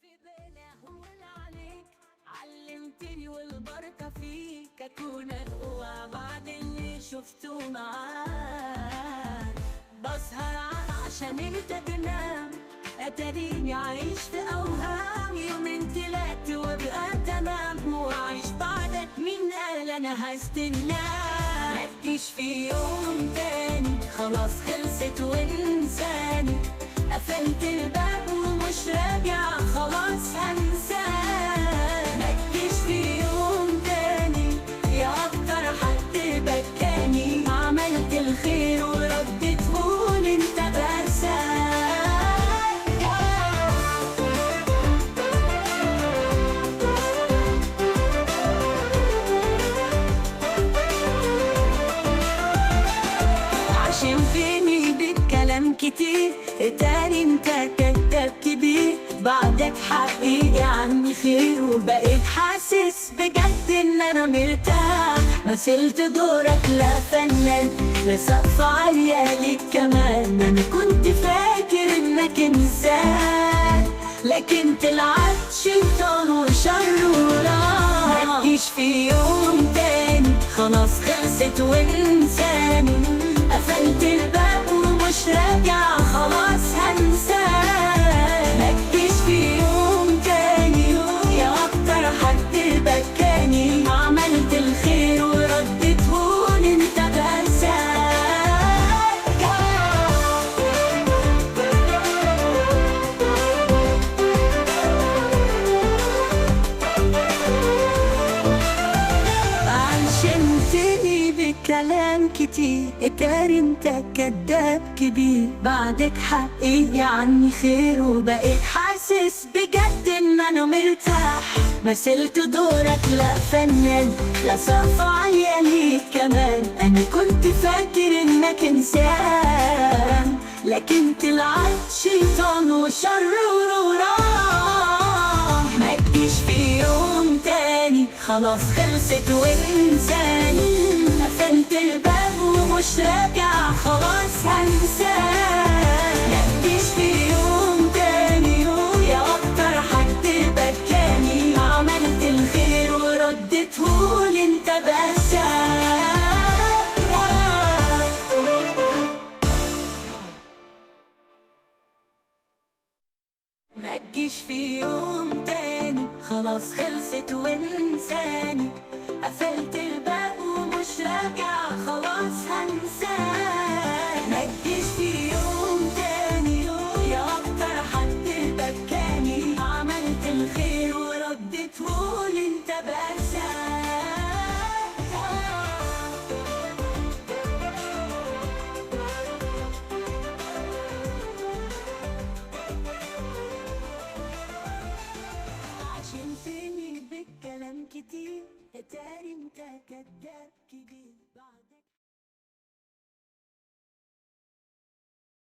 في بالي هون عليك، علمتني والبركة فيك أكون أقوى بعد اللي شفته معاك. بسهر عشان انت تنام، اتاريني عايش في اوهام. يومين طلعت وابقى تمام، وعايش بعدك مين قال انا هستناك. متجيش في يوم تاني، خلاص خلصت وانساني. قفلت الباب ومش راجع، خلاص هنساك. متجيش في يوم تاني، يا اكتر حد بكاني. عملت الخير وردت قول انت بساك. عشان فيني بالكلام كتير، اتاري انت كداب كبير. بعدك حقيقي عني خير، وبقيت حاسس بجد ان انا مرتاح. مثلت دورك لا فنان، لا سقف عالية ليك كمان. انا كنت فاكر انك انسان، لكن طلعت شيطان وشر وراك. متجيش في يوم تاني، خلاص خلصت وانساني. قفلت الباب ومش راجع، خلاص هنساك. متجيش في يوم تاني، يا اكتر حد بكاني. عملت الخير وردت قول انت بساك. عشمتني بكلام كتير، اتاري انت كداب كبير. بعدك حقيقي عني خير، وبقيت حاسس بجد ان انا مرتاح. مثلت دورك لا فنان، لا سقف عالية ليك كمان. انا كنت فاكر انك انسان، لكن طلعت شيطان وشر وراك. متجيش في يوم تاني، خلاص خلصت وانساني. قفلت الباب ومش راجع، خلاص هنساك. متجيش في يوم تاني، يا اكتر حد بكاني. عملت الخير وردت قول انت بساك. متجيش في يوم تاني، خلاص خلصت وانساني. قفلت الباب ومش راجع، خلاص هنساك. متجيش في يوم تاني، يا اكتر حد بكاني. عملت الخير وردت قول انت بساك. عشمتني بالكلام كتير، اتاري انت كداب كبير.